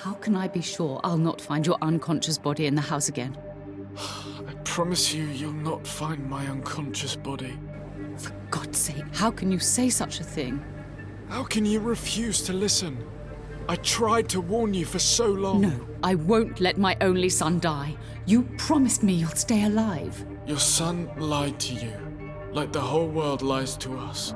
How can I be sure I'll not find your unconscious body in the house again? I promise you, you'll not find my unconscious body. For God's sake, how can you say such a thing? How can you refuse to listen? I tried to warn you for so long. No, I won't let my only son die. You promised me you'll stay alive. Your son lied to you, like the whole world lies to us.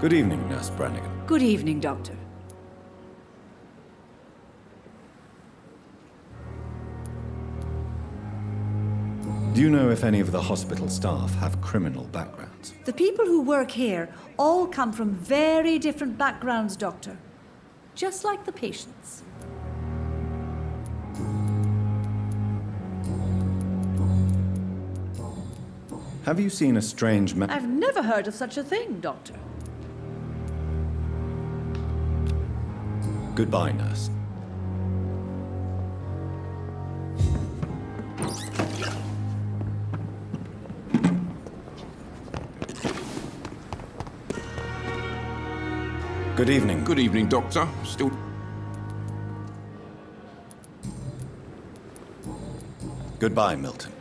Good evening, Nurse Branagan. Good evening, Doctor. Do you know if any of the hospital staff have criminal backgrounds? The people who work here all come from very different backgrounds, Doctor. Just like the patients. Have you seen a strange man? I've never heard of such a thing, Doctor. Goodbye, nurse. Good evening. Good evening, Doctor. Still... Goodbye, Milton.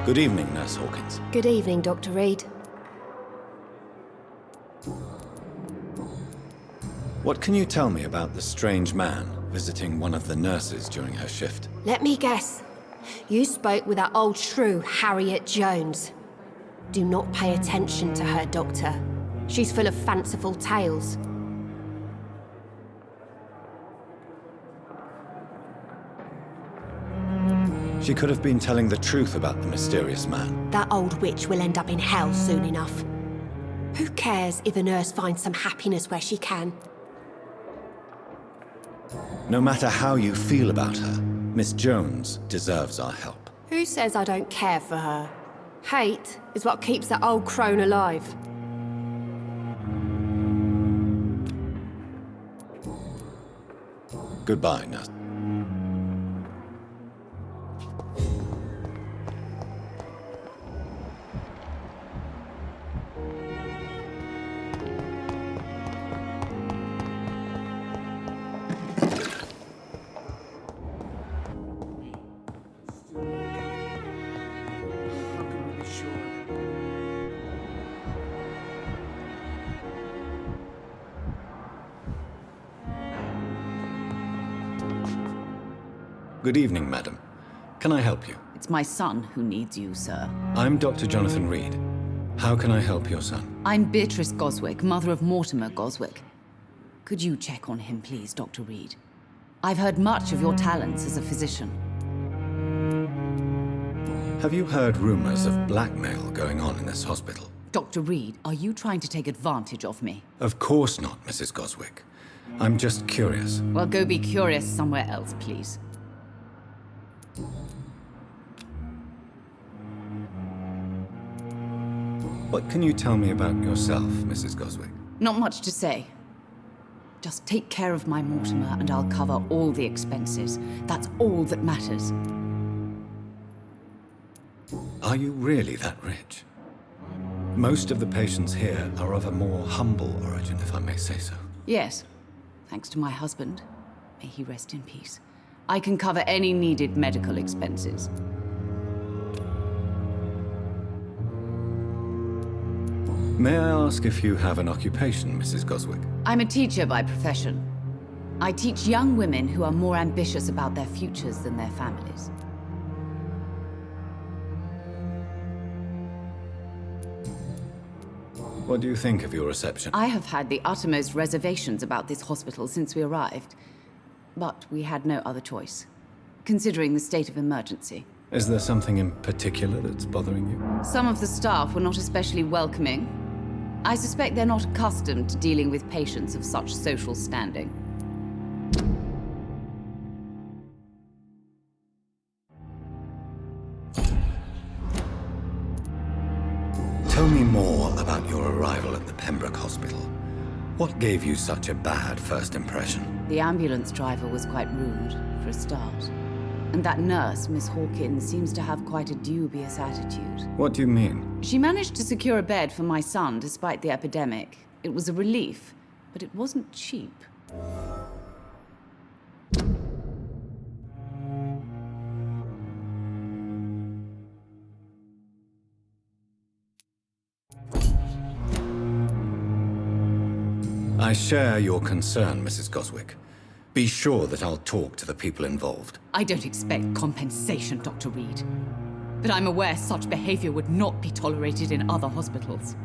Good evening, Nurse Hawkins. Good evening, Dr. Reed. What can you tell me about the strange man visiting one of the nurses during her shift? Let me guess. You spoke with that old shrew, Harriet Jones. Do not pay attention to her, Doctor. She's full of fanciful tales. She could have been telling the truth about the mysterious man. That old witch will end up in hell soon enough. Who cares if a nurse finds some happiness where she can? No matter how you feel about her, Miss Jones deserves our help. Who says I don't care for her? Hate is what keeps that old crone alive. Goodbye, nurse. Good evening, madam. Can I help you? It's my son who needs you, sir. I'm Dr. Jonathan Reed. How can I help your son? I'm Beatrice GOSWICK, mother of Mortimer GOSWICK. Could you check on him, please, Dr. Reed? I've heard much of your talents as a physician. Have you heard rumors of blackmail going on in this hospital? Dr. Reed, are you trying to take advantage of me? Of course not, Mrs. GOSWICK. I'm just curious. Well, go be curious somewhere else, please. What can you tell me about yourself, Mrs. GOSWICK? Not much to say. Just take care of my Mortimer and I'll cover all the expenses. That's all that matters. Are you really that rich? Most of the patients here are of a more humble origin, if I may say so. Yes, thanks to my husband. May he rest in peace. I can cover any needed medical expenses. May I ask if you have an occupation, Mrs. GOSWICK? I'm a teacher by profession. I teach young women who are more ambitious about their futures than their families. What do you think of your reception? I have had the uttermost reservations about this hospital since we arrived. but we had no other choice, considering the state of emergency. Is there something in particular that's bothering you? Some of the staff were not especially welcoming. I suspect they're not accustomed to dealing with patients of such social standing. Tell me more about your arrival at the Pembroke Hospital. What gave you such a bad first impression? The ambulance driver was quite rude, for a start. And that nurse, Miss Hawkins, seems to have quite a dubious attitude. What do you mean? She managed to secure a bed for my son despite the epidemic. It was a relief, but it wasn't cheap. I share your concern, Mrs. Goswick. Be sure that I'll talk to the people involved. I don't expect compensation, Dr. Reed. But I'm aware such behavior would not be tolerated in other hospitals.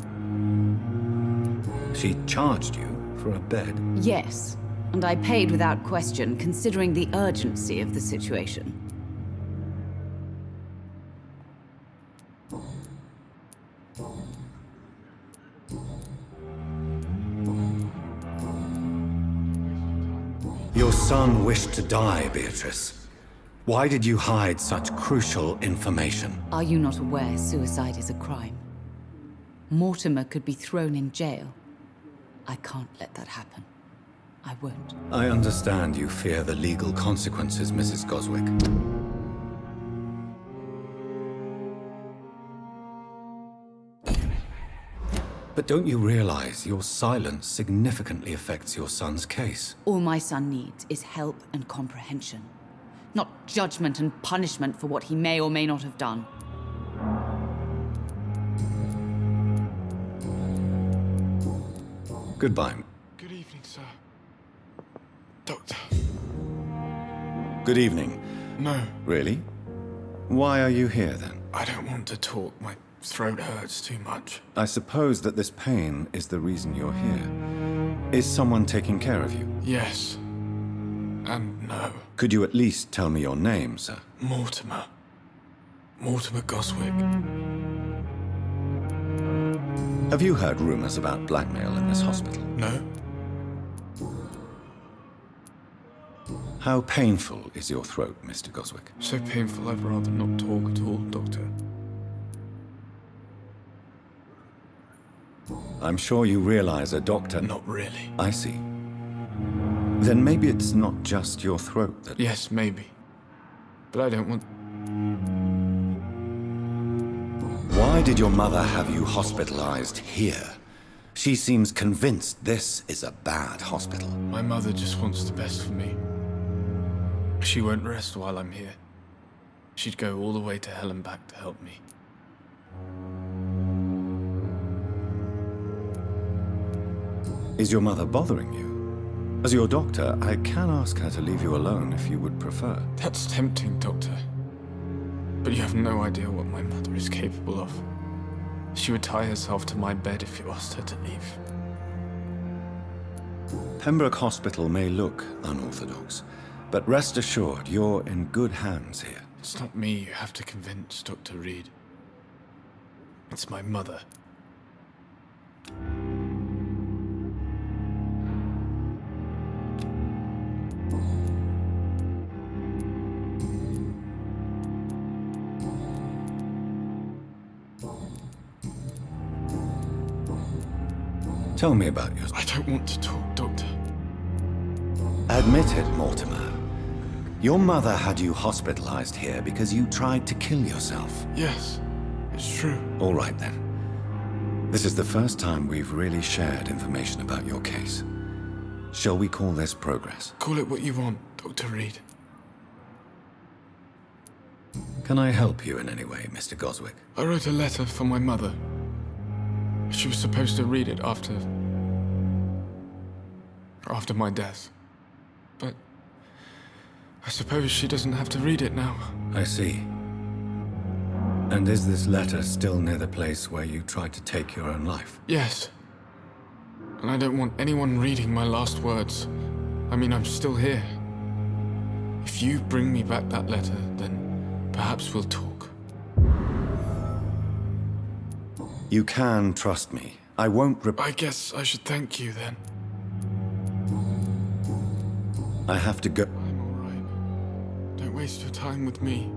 She charged you for a bed? Yes, and I paid without question, considering the urgency of the situation. Your son wished to die, Beatrice. Why did you hide such crucial information? Are you not aware suicide is a crime? Mortimer could be thrown in jail. I can't let that happen. I won't. I understand you fear the legal consequences, Mrs. Goswick. But don't you realize your silence significantly affects your son's case? All my son needs is help and comprehension, not judgment and punishment for what he may or may not have done. Goodbye. Good evening, sir. Doctor. Good evening. No, Really? Why are you here, then? I don't want to talk. My throat hurts too much. I suppose that this pain is the reason you're here. Is someone taking care of you? Yes. And no. Could you at least tell me your name, sir? Mortimer. Mortimer Goswick. Have you heard rumors about blackmail in this hospital? No? How painful is your throat, Mr. Goswick? So painful I'd rather not talk at all, Doctor. I'm sure you realize a doctor... Not really. I see. Then maybe it's not just your throat that... Yes, maybe. But I don't want... Why did your mother have you hospitalized here? She seems convinced this is a bad hospital. My mother just wants the best for me. She won't rest while I'm here. She'd go all the way to hell and back to help me. Is your mother bothering you? As your doctor, I can ask her to leave you alone if you would prefer. That's tempting, Doctor. But you have no idea what my mother is capable of. She would tie herself to my bed if you asked her to leave. Pembroke Hospital may look unorthodox, but rest assured you're in good hands here. It's not me you have to convince, Dr. Reed. It's my mother. Tell me about yours. I don't want to talk, Doctor. Admit it, Mortimer. Your mother had you hospitalized here because you tried to kill yourself. Yes, it's true. All right, then. This is the first time we've really shared information about your case. Shall we call this progress? Call it what you want, Dr. Reed. Can I help you in any way, Mr. Goswick? I wrote a letter for my mother. She was supposed to read it after my death. But I suppose she doesn't have to read it now. I see. And is this letter still near the place where you tried to take your own life? Yes. And I don't want anyone reading my last words. I mean, I'm still here. If you bring me back that letter, then perhaps we'll talk. You can trust me. I won't I guess I should thank you then. I have to go. I'm all right. Don't waste your time with me.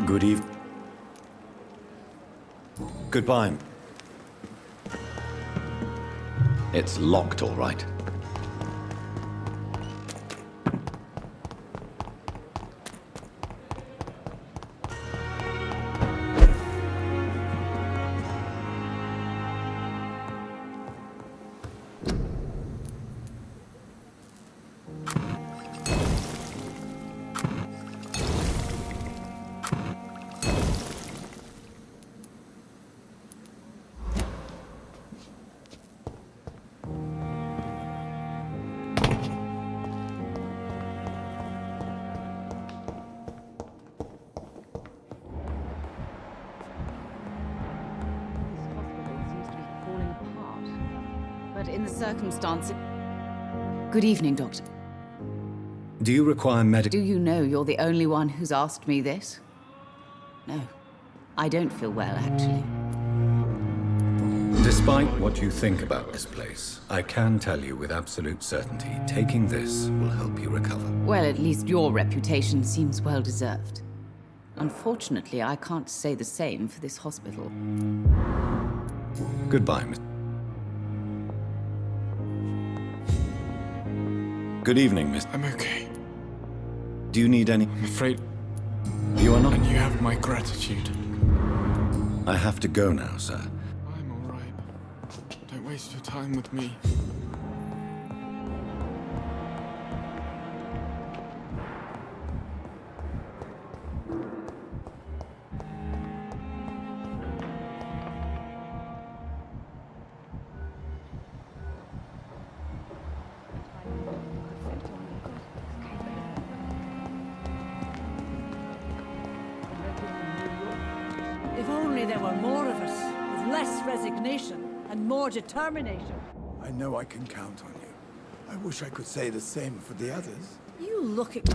Good evening. Goodbye. It's locked, all right. But in the circumstances... Good evening, Doctor. Do you require medical... Do you know you're the only one who's asked me this? No. I don't feel well, actually. Despite what you think about this place, I can tell you with absolute certainty, taking this will help you recover. Well, at least your reputation seems well-deserved. Unfortunately, I can't say the same for this hospital. Goodbye, Miss... Good evening, Miss... I'm okay. Do you need any... I'm afraid... You are not... And you have my gratitude. I have to go now, sir. I'm all right. Don't waste your time with me. If only there were more of us, with less resignation and more determination. I know I can count on you. I wish I could say the same for the others. You look at...